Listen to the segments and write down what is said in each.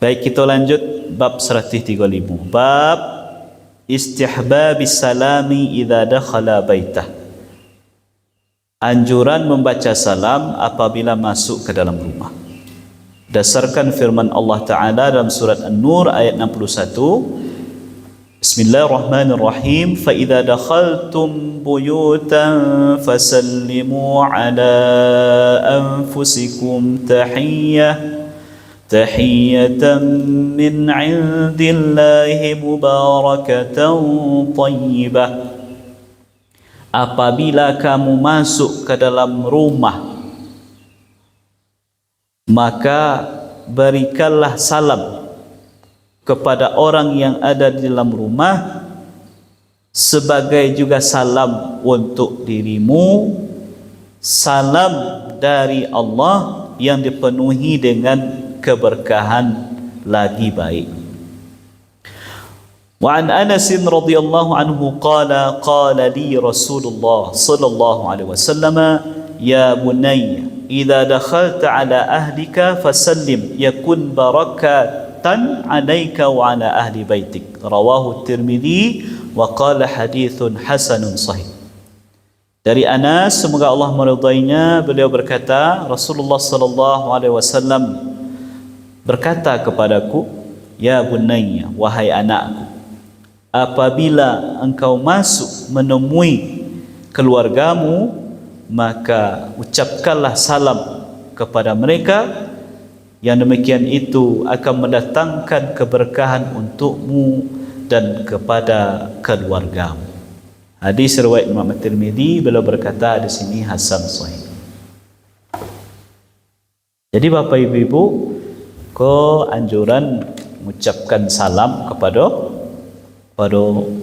Baik, kita lanjut bab 135. Bab istihbabis salami idza dakhala baitah. Anjuran membaca salam apabila masuk ke dalam rumah. Dasarkan firman Allah Ta'ala dalam surat An-Nur ayat 61. Bismillahirrahmanirrahim. Fa idza dakhaltum buyutan fasallimu ala anfusikum tahiyatan min 'indillahi mubarakatan thayyibah. Apabila kamu masuk ke dalam rumah, maka berikanlah salam kepada orang yang ada di dalam rumah, sebagai juga salam untuk dirimu, salam dari Allah yang dipenuhi dengan keberkahan lagi baik. Wa an Anas radhiyallahu anhu qala qala li Rasulullah sallallahu alaihi wasallam ya bunayya idza dakhalta ala ahlika fasallim yakun barakatan alayka wa ala ahli baitik. Rawahu Tirmidzi wa qala hadithun hasanun sahih. Dari Anas, semoga Allah meridainya, beliau berkata, Rasulullah sallallahu alaihi wasallam berkata kepadaku, ya bunayya, wahai anakku, apabila engkau masuk menemui keluargamu, maka ucapkanlah salam kepada mereka, yang demikian itu akan mendatangkan keberkahan untukmu dan kepada keluargamu. Hadis riwayat Imam Tirmidzi, beliau berkata di sini hasan sahih. Jadi Bapak Ibu, anjuran mengucapkan salam kepada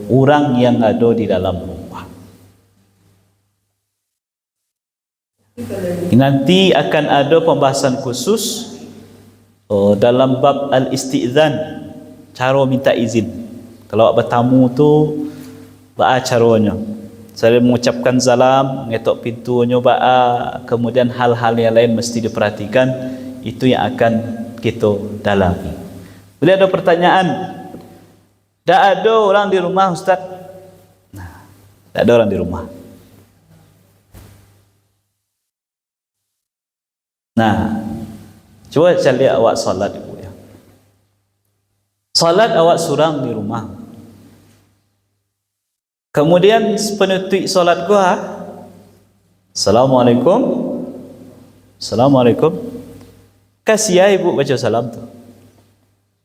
orang yang ada di dalam rumah. Nanti akan ada pembahasan khusus dalam bab al-istizan, cara minta izin. Kalau bertamu tu ba'a caranya. Saya mengucapkan salam, ngetok pintunya ba'a, kemudian hal-hal yang lain mesti diperhatikan, itu yang akan kita dalami. Bila ada pertanyaan, tak ada orang di rumah Ustaz? Nah, tak ada orang di rumah. Nah, cuba saya lihat awak salat ibu ya. Salat awak surang di rumah. Kemudian penutup salat gua, Assalamualaikum. Assalamualaikum. Kasih ibu baca salam tu.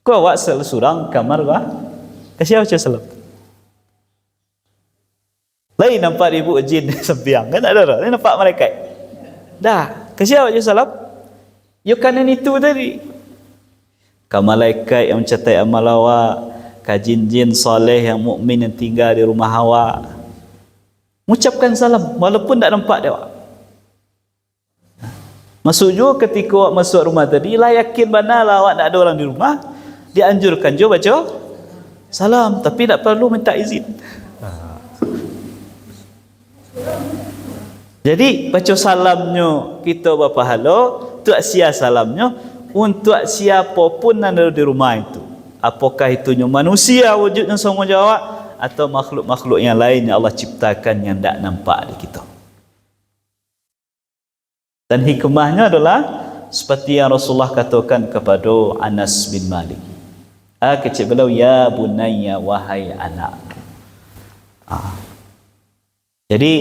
Kau awak surang kamar gua, kasih baca salam. Lain nampak ibu jin sembiang kan, ada dah. Lain nampak malaikat. Dah, kasih baca salam. Yo kanan itu tadi. Ka malaikat yang mencatat amal awak, ka jin-jin soleh yang mukmin yang tinggal di rumah awak. Mengucapkan salam walaupun tak nampak dia awak. Masuk juga ketika awak masuk rumah tadi, lah yakin benar awak tak ada orang di rumah, dianjurkan juga baca salam, tapi tak perlu minta izin. Jadi baca salamnya kita berpahala, tak sia salamnya untuk siapa pun yang ada di rumah itu. Apakah itunya manusia wujudnya semua jawab, atau makhluk-makhluk yang lain yang Allah ciptakan yang tak nampak di kita. Dan hikmahnya adalah seperti yang Rasulullah katakan kepada Anas bin Malik. Kecil beliau, ya bunayya, wahai anak. Jadi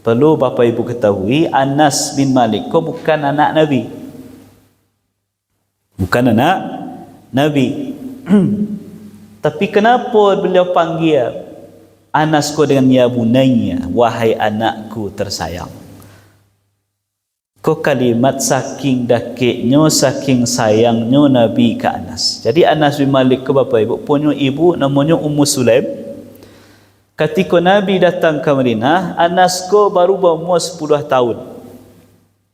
perlu Bapak Ibu ketahui, Anas bin Malik bukan anak Nabi. Bukan anak Nabi. Tapi kenapa beliau panggil Anas dengan ya bunayya, wahai anakku tersayang? Kalimat saking dakiknya, saking sayangnya Nabi ke Anas. Jadi Anas bin Malik Bapak Ibu punya ibu namanya Ummu Sulaim. Ketika Nabi datang ke Madinah, Anas baru berumur 10 tahun.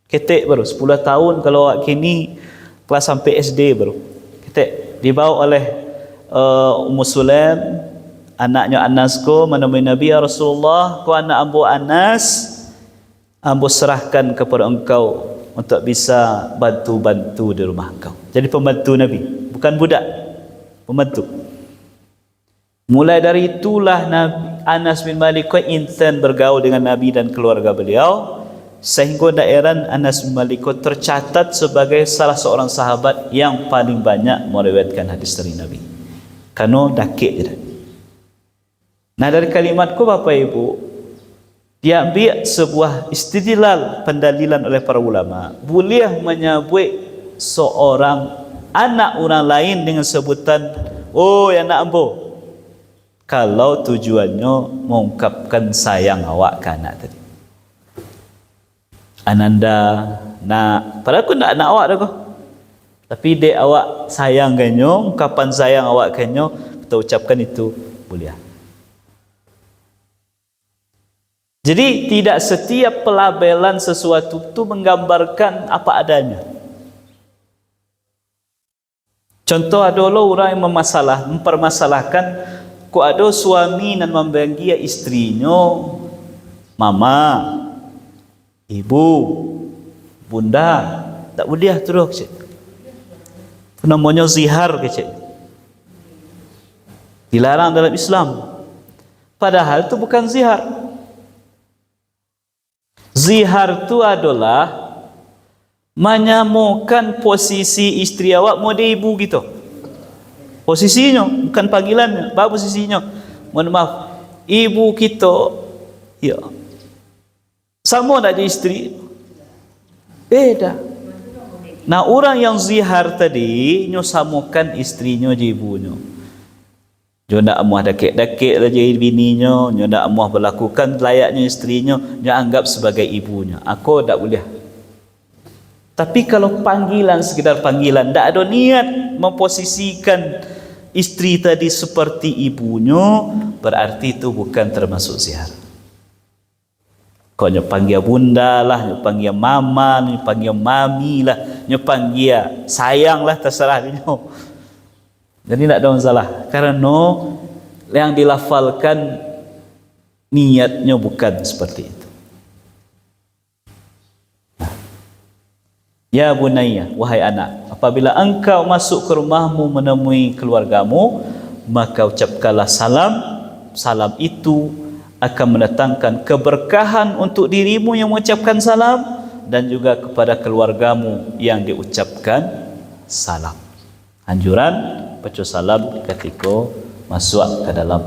Ketek baru 10 tahun, kalau awak kini kelas sampai SD baru. Ketek dibawa oleh Ummu Sulaim, anaknya Anas menemui Nabi, ya Rasulullah, anak ambo Anas, ambo serahkan kepada engkau untuk bisa bantu-bantu di rumah engkau. Jadi pembantu Nabi, bukan budak, pembantu. Mulai dari itulah Anas bin Malik intent bergaul dengan Nabi dan keluarga beliau, sehingga daerah Anas bin Malik tercatat sebagai salah seorang sahabat yang paling banyak meriwayatkan hadis dari Nabi. Karena dakik je. Nah, dari kalimatku Bapak Ibu, diambil sebuah istidlal, pendalilan oleh para ulama, boleh menyebut seorang anak orang lain dengan sebutan oh anak ambo, kalau tujuannya mengungkapkan sayang awak ke anak tadi. Ananda nak, padahal aku nak anak awak dah kau, tapi dek awak sayang kanyo, ungkapan sayang awak kanyo, kita ucapkan itu boleh. Jadi tidak setiap pelabelan sesuatu itu menggambarkan apa adanya. Contoh ada orang yang mempermasalahkan, kok ada suami dan membanggia istrinya mama, ibu, bunda, tak boleh terus. Namanya zihar kecil, dilarang dalam Islam. Padahal itu bukan zihar. Zihar itu adalah menyamakan posisi istri awak model ibu gitu. Posisinya, bukan panggilannya, bapak posisinya. Mohon maaf, ibu kita, ya, sama tak jadi istri? Beda. Nah, orang yang zihar tadi, nyo samakan istrinya je ibunya. Nyo nak amuah dakik-dakik lah jadi bininya, nyo nak amuah berlakukan layaknya istrinya, nyo anggap sebagai ibunya. Aku tak boleh. Tapi kalau panggilan, sekedar panggilan, tak ada niat memposisikan istri tadi seperti ibunya, berarti itu bukan termasuk zihar. Kau nyo panggil bunda lah, nyo panggil mama, nyo panggil mami lah, nyo panggil sayang lah, terserah nyo. Jadi tak ada masalah, karena yang dilafalkan niatnya bukan seperti itu. Ya bunayya, wahai anak, apabila engkau masuk ke rumahmu menemui keluargamu, maka ucapkanlah salam. Salam itu akan mendatangkan keberkahan untuk dirimu yang mengucapkan salam, dan juga kepada keluargamu yang diucapkan salam. Anjuran baca salam ketika masuk ke dalam